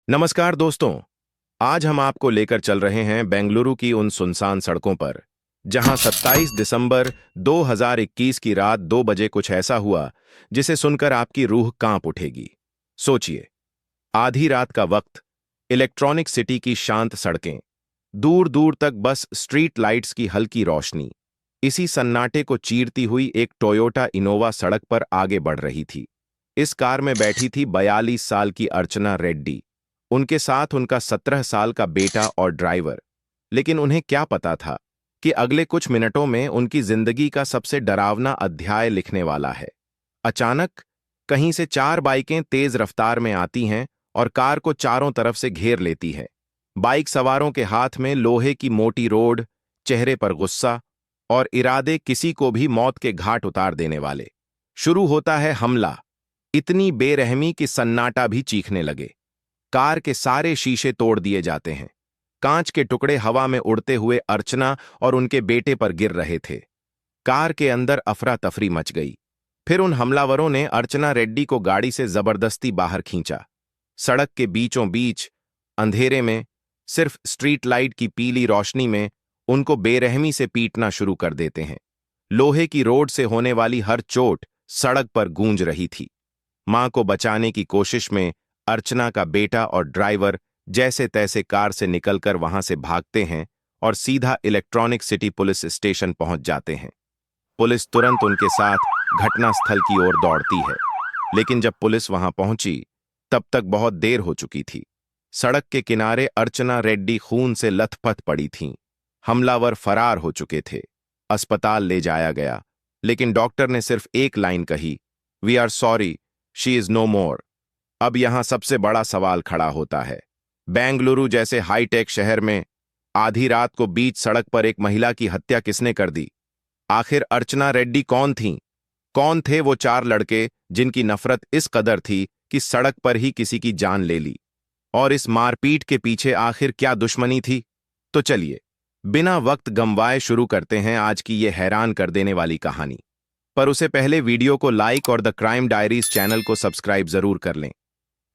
नमस्कार दोस्तों। आज हम आपको लेकर चल रहे हैं बेंगलुरु की उन सुनसान सड़कों पर जहां 27 दिसंबर 2021 की रात 2 बजे कुछ ऐसा हुआ जिसे सुनकर आपकी रूह कांप उठेगी। सोचिए, आधी रात का वक्त, इलेक्ट्रॉनिक सिटी की शांत सड़कें, दूर दूर तक बस स्ट्रीट लाइट्स की हल्की रोशनी। इसी सन्नाटे को चीरती हुई एक टोयोटा इनोवा सड़क पर आगे बढ़ रही थी। इस कार में बैठी थी 42 साल की अर्चना रेड्डी। उनके साथ उनका 17 साल का बेटा और ड्राइवर। लेकिन उन्हें क्या पता था कि अगले कुछ मिनटों में उनकी जिंदगी का सबसे डरावना अध्याय लिखने वाला है। अचानक कहीं से 4 बाइकें तेज रफ्तार में आती हैं और कार को चारों तरफ से घेर लेती है। बाइक सवारों के हाथ में लोहे की मोटी रोड, चेहरे पर गुस्सा और इरादे किसी को भी मौत के घाट उतार देने वाले। शुरू होता है हमला, इतनी बेरहमी कि सन्नाटा भी चीखने लगे। कार के सारे शीशे तोड़ दिए जाते हैं। कांच के टुकड़े हवा में उड़ते हुए अर्चना और उनके बेटे पर गिर रहे थे। कार के अंदर अफरा तफरी मच गई। फिर उन हमलावरों ने अर्चना रेड्डी को गाड़ी से जबरदस्ती बाहर खींचा। सड़क के बीचों बीच अंधेरे में, सिर्फ स्ट्रीट लाइट की पीली रोशनी में उनको बेरहमी से पीटना शुरू कर देते हैं। लोहे की रोड से होने वाली हर चोट सड़क पर गूंज रही थी। मां को बचाने की कोशिश में अर्चना का बेटा और ड्राइवर जैसे तैसे कार से निकलकर वहां से भागते हैं और सीधा इलेक्ट्रॉनिक सिटी पुलिस स्टेशन पहुंच जाते हैं। पुलिस तुरंत उनके साथ घटनास्थल की ओर दौड़ती है। लेकिन जब पुलिस वहां पहुंची तब तक बहुत देर हो चुकी थी। सड़क के किनारे अर्चना रेड्डी खून से लथपथ पड़ी थीं। हमलावर फरार हो चुके थे। अस्पताल ले जाया गया, लेकिन डॉक्टर ने सिर्फ एक लाइन कही, we are sorry, she is no more. अब यहां सबसे बड़ा सवाल खड़ा होता है। बेंगलुरु जैसे हाईटेक शहर में आधी रात को बीच सड़क पर एक महिला की हत्या किसने कर दी? आखिर अर्चना रेड्डी कौन थीं? कौन थे वो 4 लड़के जिनकी नफरत इस कदर थी कि सड़क पर ही किसी की जान ले ली? और इस मारपीट के पीछे आखिर क्या दुश्मनी थी? तो चलिए, बिना वक्त गंवाए शुरू करते हैं आज की ये हैरान कर देने वाली कहानी। पर उसे पहले वीडियो को लाइक और द क्राइम डायरीज चैनल को सब्सक्राइब जरूर कर लें।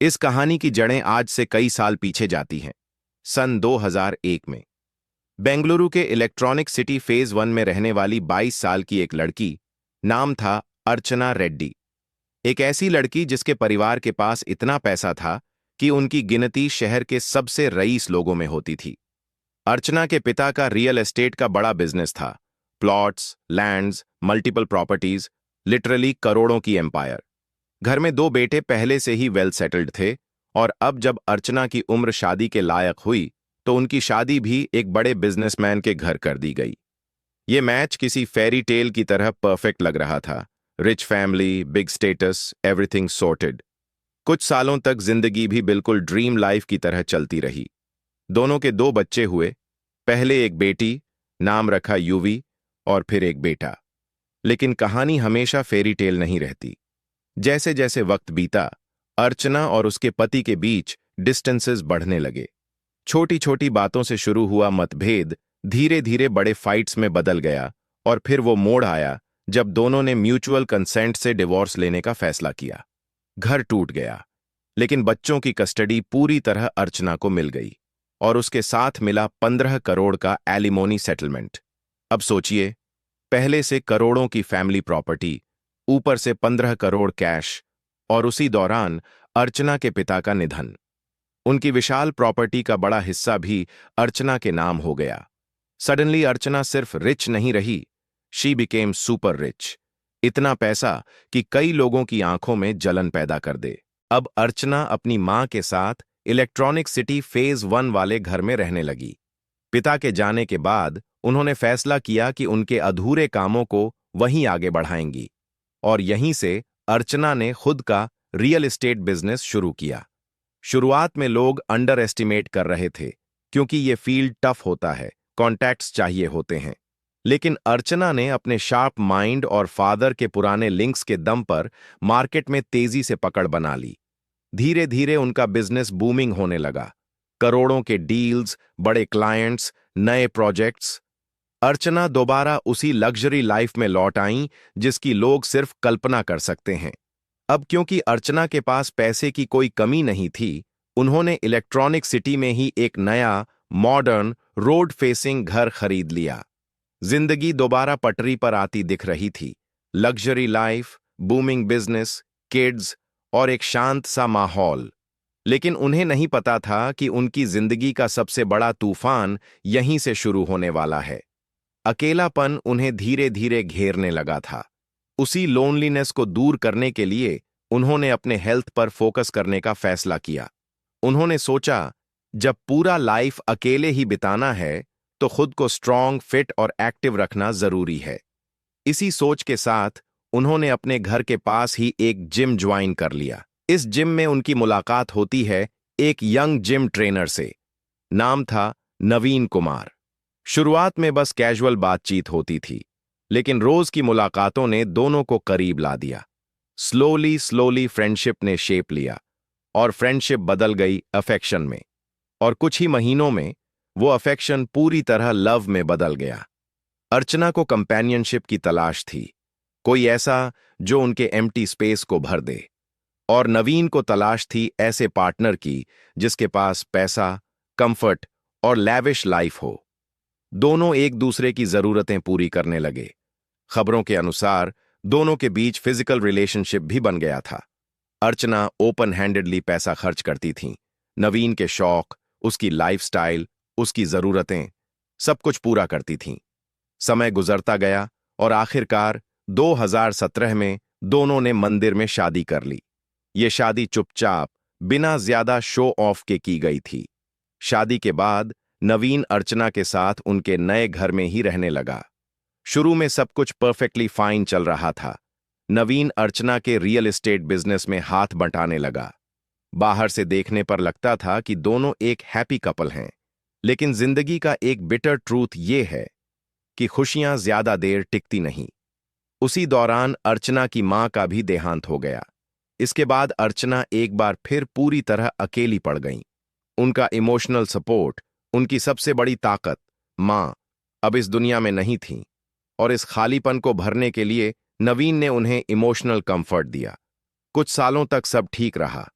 इस कहानी की जड़ें आज से कई साल पीछे जाती हैं। सन 2001 में बेंगलुरु के इलेक्ट्रॉनिक सिटी फेज 1 में रहने वाली 22 साल की एक लड़की, नाम था अर्चना रेड्डी। एक ऐसी लड़की जिसके परिवार के पास इतना पैसा था कि उनकी गिनती शहर के सबसे रईस लोगों में होती थी। अर्चना के पिता का रियल एस्टेट का बड़ा बिजनेस था। Plots, lands, multiple properties, literally करोड़ों की एम्पायर। घर में 2 बेटे पहले से ही वेल सेटल्ड थे और अब जब अर्चना की उम्र शादी के लायक हुई तो उनकी शादी भी एक बड़े बिजनेसमैन के घर कर दी गई। ये मैच किसी फेरी टेल की तरह परफेक्ट लग रहा था। Rich family, big status, everything sorted. कुछ सालों तक जिंदगी भी बिल्कुल ड्रीम लाइफ की तरह चलती रही। दोनों के 2 बच्चे हुए। पहले एक बेटी, नाम रखा युवी, और फिर एक बेटा। लेकिन कहानी हमेशा फेरी टेल नहीं रहती। जैसे जैसे वक्त बीता, अर्चना और उसके पति के बीच डिस्टेंसेस बढ़ने लगे। छोटी छोटी बातों से शुरू हुआ मतभेद धीरे धीरे बड़े फाइट्स में बदल गया और फिर वो मोड़ आया जब दोनों ने म्यूचुअल कंसेंट से डिवोर्स लेने का फैसला किया। घर टूट गया, लेकिन बच्चों की कस्टडी पूरी तरह अर्चना को मिल गई और उसके साथ मिला 15 करोड़ का एलिमोनी सेटलमेंट। अब सोचिए, पहले से करोड़ों की फैमिली प्रॉपर्टी, ऊपर से 15 करोड़ कैश, और उसी दौरान अर्चना के पिता का निधन। उनकी विशाल प्रॉपर्टी का बड़ा हिस्सा भी अर्चना के नाम हो गया। सडनली अर्चना सिर्फ रिच नहीं रही, शी बिकेम सुपर रिच। इतना पैसा कि कई लोगों की आंखों में जलन पैदा कर दे। अब अर्चना अपनी मां के साथ इलेक्ट्रॉनिक सिटी फेज 1 वाले घर में रहने लगी। पिता के जाने के बाद उन्होंने फैसला किया कि उनके अधूरे कामों को वहीं आगे बढ़ाएंगी और यहीं से अर्चना ने खुद का रियल एस्टेट बिजनेस शुरू किया। शुरुआत में लोग अंडर एस्टिमेट कर रहे थे क्योंकि ये फील्ड टफ होता है, कॉन्टैक्ट्स चाहिए होते हैं। लेकिन अर्चना ने अपने शार्प माइंड और फादर के पुराने लिंक्स के दम पर मार्केट में तेजी से पकड़ बना ली। धीरे धीरे उनका बिजनेस बूमिंग होने लगा। करोड़ों के डील्स, बड़े क्लाइंट्स, नए प्रोजेक्ट्स। अर्चना दोबारा उसी लग्जरी लाइफ में लौट आईं जिसकी लोग सिर्फ कल्पना कर सकते हैं। अब क्योंकि अर्चना के पास पैसे की कोई कमी नहीं थी, उन्होंने इलेक्ट्रॉनिक सिटी में ही एक नया मॉडर्न रोड फेसिंग घर खरीद लिया। जिंदगी दोबारा पटरी पर आती दिख रही थी। Luxury life, booming business, kids और एक शांत सा माहौल। लेकिन उन्हें नहीं पता था कि उनकी जिंदगी का सबसे बड़ा तूफान यहीं से शुरू होने वाला है। अकेलापन उन्हें धीरे धीरे घेरने लगा था। उसी लोनलीनेस को दूर करने के लिए उन्होंने अपने हेल्थ पर फोकस करने का फैसला किया। उन्होंने सोचा, जब पूरा लाइफ अकेले ही बिताना है तो खुद को स्ट्रांग, फिट और एक्टिव रखना जरूरी है। इसी सोच के साथ उन्होंने अपने घर के पास ही एक जिम ज्वाइन कर लिया। इस जिम में उनकी मुलाकात होती है एक यंग जिम ट्रेनर से। नाम था नवीन कुमार। शुरुआत में बस कैजुअल बातचीत होती थी, लेकिन रोज की मुलाकातों ने दोनों को करीब ला दिया। स्लोली स्लोली फ्रेंडशिप ने शेप लिया और फ्रेंडशिप बदल गई अफेक्शन में, और कुछ ही महीनों में वो अफेक्शन पूरी तरह लव में बदल गया। अर्चना को कंपेनियनशिप की तलाश थी, कोई ऐसा जो उनके एम्प्टी स्पेस को भर दे, और नवीन को तलाश थी ऐसे पार्टनर की जिसके पास पैसा, कंफर्ट और लैविश लाइफ हो। दोनों एक दूसरे की जरूरतें पूरी करने लगे। खबरों के अनुसार दोनों के बीच फिजिकल रिलेशनशिप भी बन गया था। अर्चना ओपन हैंडेडली पैसा खर्च करती थी। नवीन के शौक, उसकी लाइफस्टाइल, उसकी जरूरतें, सब कुछ पूरा करती थीं। समय गुजरता गया और आखिरकार 2017 में दोनों ने मंदिर में शादी कर ली। ये शादी चुपचाप, बिना ज्यादा शो ऑफ के की गई थी। शादी के बाद नवीन अर्चना के साथ उनके नए घर में ही रहने लगा। शुरू में सब कुछ परफेक्टली फाइन चल रहा था। नवीन अर्चना के रियल एस्टेट बिजनेस में हाथ बंटाने लगा। बाहर से देखने पर लगता था कि दोनों एक हैप्पी कपल हैं, लेकिन जिंदगी का एक बिटर ट्रूथ ये है कि खुशियां ज्यादा देर टिकती नहीं। उसी दौरान अर्चना की मां का भी देहांत हो गया। इसके बाद अर्चना एक बार फिर पूरी तरह अकेली पड़ गईं। उनका इमोशनल सपोर्ट, उनकी सबसे बड़ी ताकत, मां, अब इस दुनिया में नहीं थी, और इस खालीपन को भरने के लिए नवीन ने उन्हें इमोशनल कंफर्ट दिया। कुछ सालों तक सब ठीक रहा,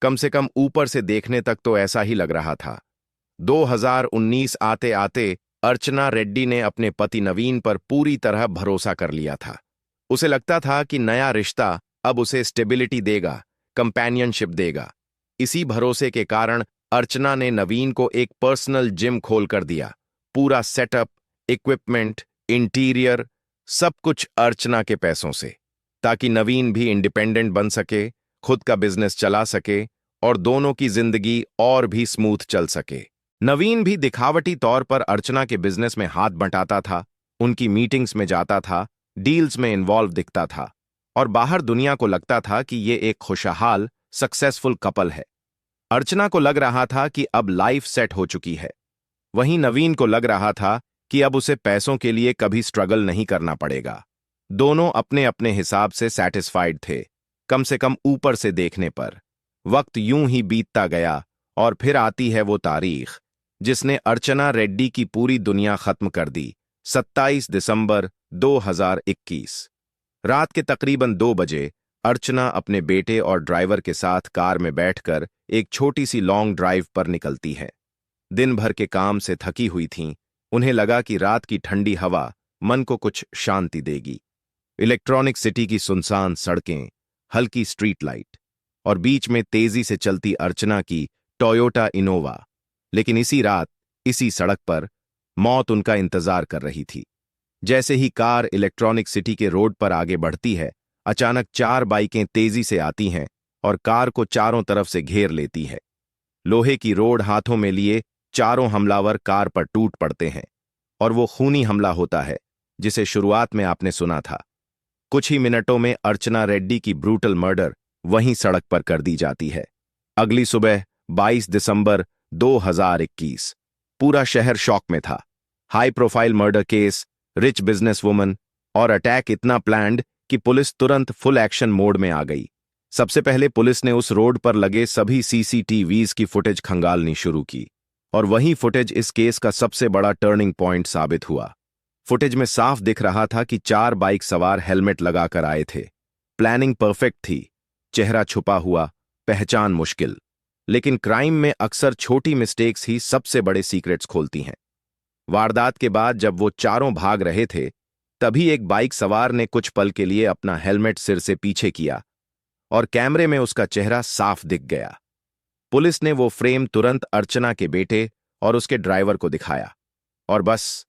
कम से कम ऊपर से देखने तक तो ऐसा ही लग रहा था। 2019 आते आते अर्चना रेड्डी ने अपने पति नवीन पर पूरी तरह भरोसा कर लिया था। उसे लगता था कि नया रिश्ता अब उसे स्टेबिलिटी देगा, कंपेनियनशिप देगा। इसी भरोसे के कारण अर्चना ने नवीन को एक पर्सनल जिम खोल कर दिया। पूरा सेटअप, इक्विपमेंट, इंटीरियर, सब कुछ अर्चना के पैसों से, ताकि नवीन भी इंडिपेंडेंट बन सके, खुद का बिजनेस चला सके और दोनों की जिंदगी और भी स्मूथ चल सके। नवीन भी दिखावटी तौर पर अर्चना के बिजनेस में हाथ बंटाता था, उनकी मीटिंग्स में जाता था, डील्स में इन्वॉल्व दिखता था, और बाहर दुनिया को लगता था कि ये एक खुशहाल, सक्सेसफुल कपल है। अर्चना को लग रहा था कि अब लाइफ सेट हो चुकी है। वहीं नवीन को लग रहा था कि अब उसे पैसों के लिए कभी स्ट्रगल नहीं करना पड़ेगा। दोनों अपने अपने हिसाब से सैटिस्फाइड थे, कम से कम ऊपर से देखने पर। वक्त यूं ही बीतता गया और फिर आती है वो तारीख जिसने अर्चना रेड्डी की पूरी दुनिया खत्म कर दी। 27 दिसंबर 2021 रात के तकरीबन 2 बजे अर्चना अपने बेटे और ड्राइवर के साथ कार में बैठकर एक छोटी सी लॉन्ग ड्राइव पर निकलती है। दिन भर के काम से थकी हुई थीं। उन्हें लगा कि रात की ठंडी हवा मन को कुछ शांति देगी। इलेक्ट्रॉनिक सिटी की सुनसान सड़कें, हल्की स्ट्रीट लाइट और बीच में तेजी से चलती अर्चना की टोयोटा इनोवा। लेकिन इसी रात, इसी सड़क पर मौत उनका इंतजार कर रही थी। जैसे ही कार इलेक्ट्रॉनिक सिटी के रोड पर आगे बढ़ती है, अचानक 4 बाइकें तेजी से आती हैं और कार को चारों तरफ से घेर लेती है। लोहे की रोड हाथों में लिए चारों हमलावर कार पर टूट पड़ते हैं, और वो खूनी हमला होता है जिसे शुरुआत में आपने सुना था। कुछ ही मिनटों में अर्चना रेड्डी की ब्रूटल मर्डर वहीं सड़क पर कर दी जाती है। अगली सुबह 22 दिसंबर 2021 पूरा शहर शॉक में था। High profile murder case, rich businesswoman और अटैक इतना प्लान्ड कि पुलिस तुरंत फुल एक्शन मोड में आ गई। सबसे पहले पुलिस ने उस रोड पर लगे सभी सीसीटीवीज की फुटेज खंगालनी शुरू की, और वही फुटेज इस केस का सबसे बड़ा टर्निंग पॉइंट साबित हुआ। फुटेज में साफ दिख रहा था कि 4 बाइक सवार हेलमेट लगाकर आए थे। प्लानिंग परफेक्ट थी, चेहरा छुपा हुआ, पहचान मुश्किल। लेकिन क्राइम में अक्सर छोटी मिस्टेक्स ही सबसे बड़े सीक्रेट्स खोलती हैं। वारदात के बाद जब वो चारों भाग रहे थे, तभी एक बाइक सवार ने कुछ पल के लिए अपना हेलमेट सिर से पीछे किया और कैमरे में उसका चेहरा साफ दिख गया। पुलिस ने वो फ्रेम तुरंत अर्चना के बेटे और उसके ड्राइवर को दिखाया और बस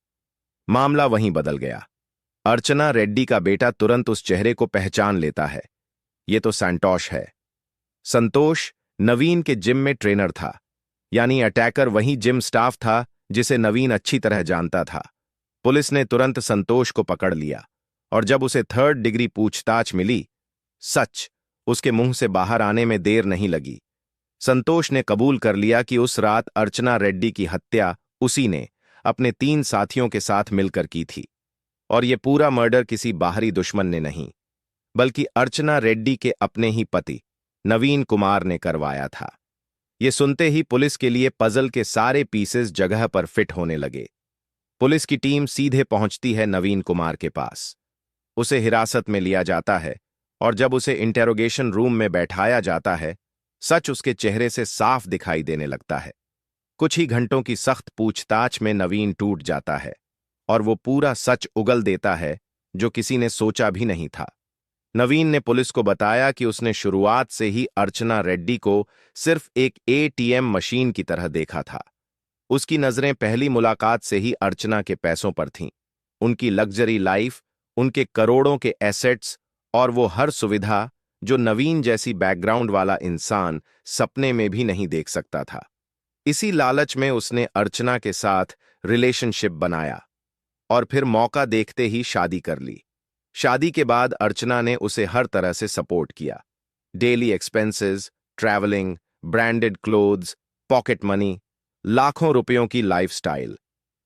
मामला वहीं बदल गया। अर्चना रेड्डी का बेटा तुरंत उस चेहरे को पहचान लेता है। ये तो संतोष है। संतोष नवीन के जिम में ट्रेनर था, यानी अटैकर वही जिम स्टाफ था जिसे नवीन अच्छी तरह जानता था। पुलिस ने तुरंत संतोष को पकड़ लिया और जब उसे 3rd डिग्री पूछताछ मिली, सच उसके मुंह से बाहर आने में देर नहीं लगी। संतोष ने कबूल कर लिया कि उस रात अर्चना रेड्डी की हत्या उसी ने अपने 3 साथियों के साथ मिलकर की थी और ये पूरा मर्डर किसी बाहरी दुश्मन ने नहीं, बल्कि अर्चना रेड्डी के अपने ही पति नवीन कुमार ने करवाया था। ये सुनते ही पुलिस के लिए पजल के सारे पीसेस जगह पर फिट होने लगे। पुलिस की टीम सीधे पहुंचती है नवीन कुमार के पास। उसे हिरासत में लिया जाता है और जब उसे इंटेरोगेशन रूम में बैठाया जाता है, सच उसके चेहरे से साफ दिखाई देने लगता है। कुछ ही घंटों की सख्त पूछताछ में नवीन टूट जाता है और वो पूरा सच उगल देता है जो किसी ने सोचा भी नहीं था। नवीन ने पुलिस को बताया कि उसने शुरुआत से ही अर्चना रेड्डी को सिर्फ एक एटीएम मशीन की तरह देखा था। उसकी नजरें पहली मुलाकात से ही अर्चना के पैसों पर थीं, उनकी लग्जरी लाइफ, उनके करोड़ों के एसेट्स और वो हर सुविधा जो नवीन जैसी बैकग्राउंड वाला इंसान सपने में भी नहीं देख सकता था। इसी लालच में उसने अर्चना के साथ रिलेशनशिप बनाया और फिर मौका देखते ही शादी कर ली। शादी के बाद अर्चना ने उसे हर तरह से सपोर्ट किया। Daily expenses, travelling, branded clothes, pocket money, लाखों रुपयों की लाइफस्टाइल।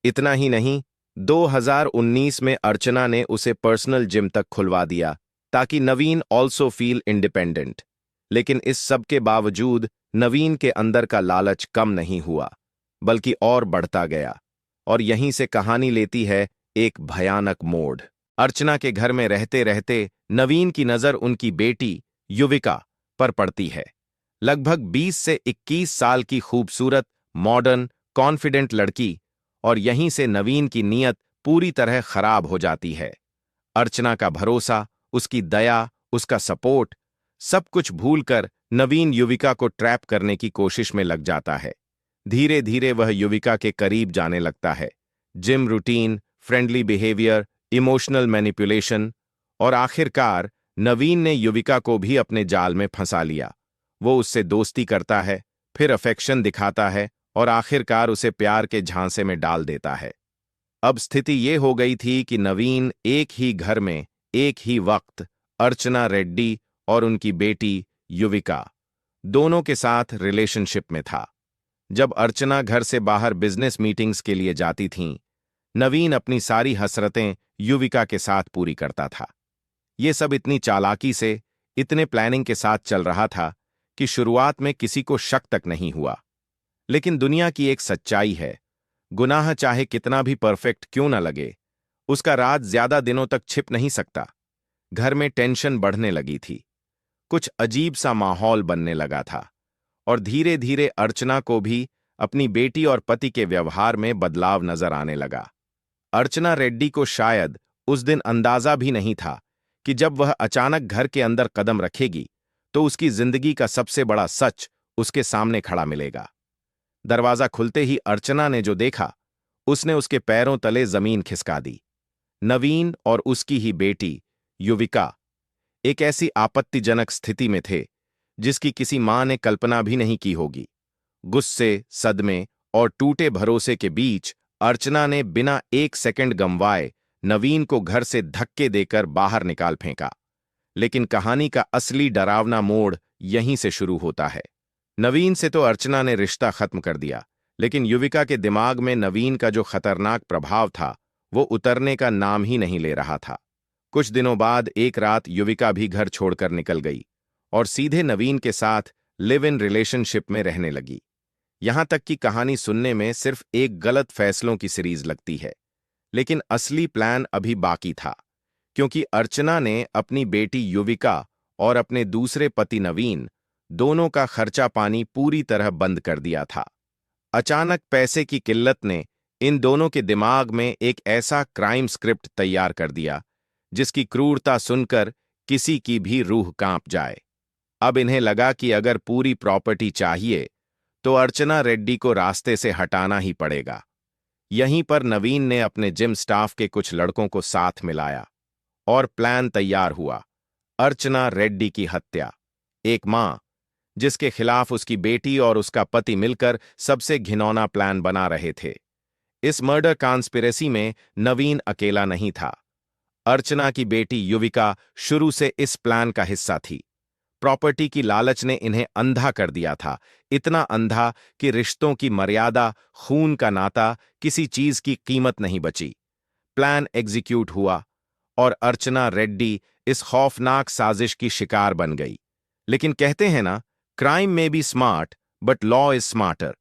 इतना ही नहीं, 2019 में अर्चना ने उसे पर्सनल जिम तक खुलवा दिया ताकि नवीन ऑल्सो फील इंडिपेंडेंट। लेकिन इस सब के बावजूद नवीन के अंदर का लालच कम नहीं हुआ, बल्कि और बढ़ता गया। और यहीं से कहानी लेती है एक भयानक मोड़। अर्चना के घर में रहते रहते नवीन की नजर उनकी बेटी युविका पर पड़ती है। लगभग 20 से 21 साल की खूबसूरत, मॉडर्न, कॉन्फिडेंट लड़की, और यहीं से नवीन की नीयत पूरी तरह खराब हो जाती है। अर्चना का भरोसा, उसकी दया, उसका सपोर्ट, सब कुछ भूलकर नवीन युविका को ट्रैप करने की कोशिश में लग जाता है। धीरे धीरे वह युविका के करीब जाने लगता है। Gym routine, friendly behaviour, emotional manipulation, और आखिरकार नवीन ने युविका को भी अपने जाल में फंसा लिया। वो उससे दोस्ती करता है, फिर अफेक्शन दिखाता है और आखिरकार उसे प्यार के झांसे में डाल देता है। अब स्थिति ये हो गई थी कि नवीन एक ही घर में, एक ही वक्त अर्चना रेड्डी और उनकी बेटी युविका दोनों के साथ रिलेशनशिप में था। जब अर्चना घर से बाहर बिजनेस मीटिंग्स के लिए जाती थीं, नवीन अपनी सारी हसरतें युविका के साथ पूरी करता था। ये सब इतनी चालाकी से, इतने प्लानिंग के साथ चल रहा था कि शुरुआत में किसी को शक तक नहीं हुआ। लेकिन दुनिया की एक सच्चाई है, गुनाह चाहे कितना भी परफेक्ट क्यों न लगे, उसका राज ज्यादा दिनों तक छिप नहीं सकता। घर में टेंशन बढ़ने लगी थी, कुछ अजीब सा माहौल बनने लगा था और धीरे धीरे अर्चना को भी अपनी बेटी और पति के व्यवहार में बदलाव नजर आने लगा। अर्चना रेड्डी को शायद उस दिन अंदाजा भी नहीं था कि जब वह अचानक घर के अंदर कदम रखेगी तो उसकी जिंदगी का सबसे बड़ा सच उसके सामने खड़ा मिलेगा। दरवाजा खुलते ही अर्चना ने जो देखा, उसने उसके पैरों तले जमीन खिसका दी। नवीन और उसकी ही बेटी युविका एक ऐसी आपत्तिजनक स्थिति में थे जिसकी किसी मां ने कल्पना भी नहीं की होगी। गुस्से, सदमे और टूटे भरोसे के बीच अर्चना ने बिना एक सेकंड गंवाए नवीन को घर से धक्के देकर बाहर निकाल फेंका। लेकिन कहानी का असली डरावना मोड़ यहीं से शुरू होता है। नवीन से तो अर्चना ने रिश्ता खत्म कर दिया, लेकिन युविका के दिमाग में नवीन का जो खतरनाक प्रभाव था, वो उतरने का नाम ही नहीं ले रहा था। कुछ दिनों बाद एक रात युविका भी घर छोड़कर निकल गई और सीधे नवीन के साथ लिव इन रिलेशनशिप में रहने लगी। यहां तक कि कहानी सुनने में सिर्फ एक गलत फैसलों की सीरीज लगती है, लेकिन असली प्लान अभी बाकी था, क्योंकि अर्चना ने अपनी बेटी युविका और अपने दूसरे पति नवीन दोनों का खर्चा पानी पूरी तरह बंद कर दिया था। अचानक पैसे की किल्लत ने इन दोनों के दिमाग में एक ऐसा क्राइम स्क्रिप्ट तैयार कर दिया जिसकी क्रूरता सुनकर किसी की भी रूह कांप जाए। अब इन्हें लगा कि अगर पूरी प्रॉपर्टी चाहिए तो अर्चना रेड्डी को रास्ते से हटाना ही पड़ेगा। यहीं पर नवीन ने अपने जिम स्टाफ के कुछ लड़कों को साथ मिलाया और प्लान तैयार हुआ। अर्चना रेड्डी की हत्या। एक मां जिसके खिलाफ उसकी बेटी और उसका पति मिलकर सबसे घिनौना प्लान बना रहे थे। इस मर्डर कॉन्स्पिरेसी में नवीन अकेला नहीं था। अर्चना की बेटी युविका शुरू से इस प्लान का हिस्सा थी। प्रॉपर्टी की लालच ने इन्हें अंधा कर दिया था, इतना अंधा कि रिश्तों की मर्यादा, खून का नाता, किसी चीज की कीमत नहीं बची। प्लान एग्जीक्यूट हुआ और अर्चना रेड्डी इस खौफनाक साजिश की शिकार बन गई। लेकिन कहते हैं ना, क्राइम में be smart but law is smarter.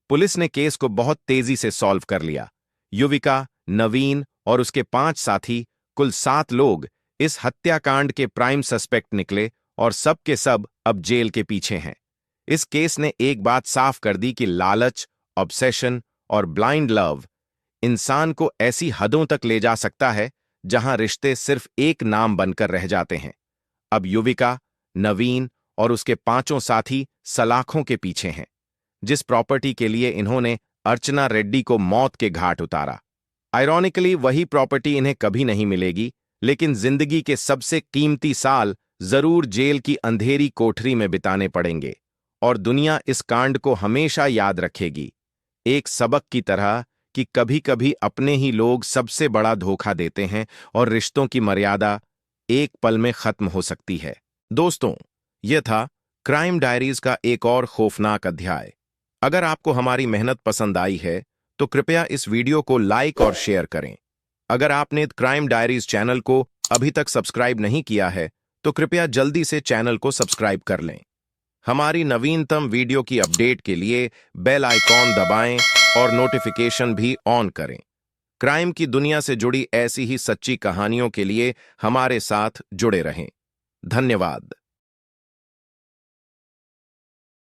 Police ने केस को बहुत तेजी से सॉल्व कर लिया। युविका, नवीन और उसके 5 साथी, कुल 7 लोग इस हत्याकांड के प्राइम सस्पेक्ट निकले और सब के सब अब जेल के पीछे हैं। इस केस ने एक बात साफ कर दी कि लालच, ऑब्सेशन और ब्लाइंड लव इंसान को ऐसी हदों तक ले जा सकता है जहां रिश्ते सिर्फ एक नाम बनकर रह जाते हैं। अब युविका, नवीन और उसके 5 साथी सलाखों के पीछे हैं। जिस प्रॉपर्टी के लिए इन्होंने अर्चना रेड्डी को मौत के घाट उतारा, आयरॉनिकली वही प्रॉपर्टी इन्हें कभी नहीं मिलेगी, लेकिन जिंदगी के सबसे कीमती साल जरूर जेल की अंधेरी कोठरी में बिताने पड़ेंगे और दुनिया इस कांड को हमेशा याद रखेगी, एक सबक की तरह कि कभी-कभी अपने ही लोग सबसे बड़ा धोखा देते हैं और रिश्तों की मर्यादा एक पल में खत्म हो सकती है। दोस्तों, यह था क्राइम डायरीज का एक और खौफनाक अध्याय। अगर आपको हमारी मेहनत पसंद आई है तो कृपया इस वीडियो को लाइक और शेयर करें। अगर आपने क्राइम डायरीज चैनल को अभी तक सब्सक्राइब नहीं किया है तो कृपया जल्दी से चैनल को सब्सक्राइब कर लें। हमारी नवीनतम वीडियो की अपडेट के लिए बेल आइकॉन दबाएं और नोटिफिकेशन भी ऑन करें। क्राइम की दुनिया से जुड़ी ऐसी ही सच्ची कहानियों के लिए हमारे साथ जुड़े रहें। धन्यवाद।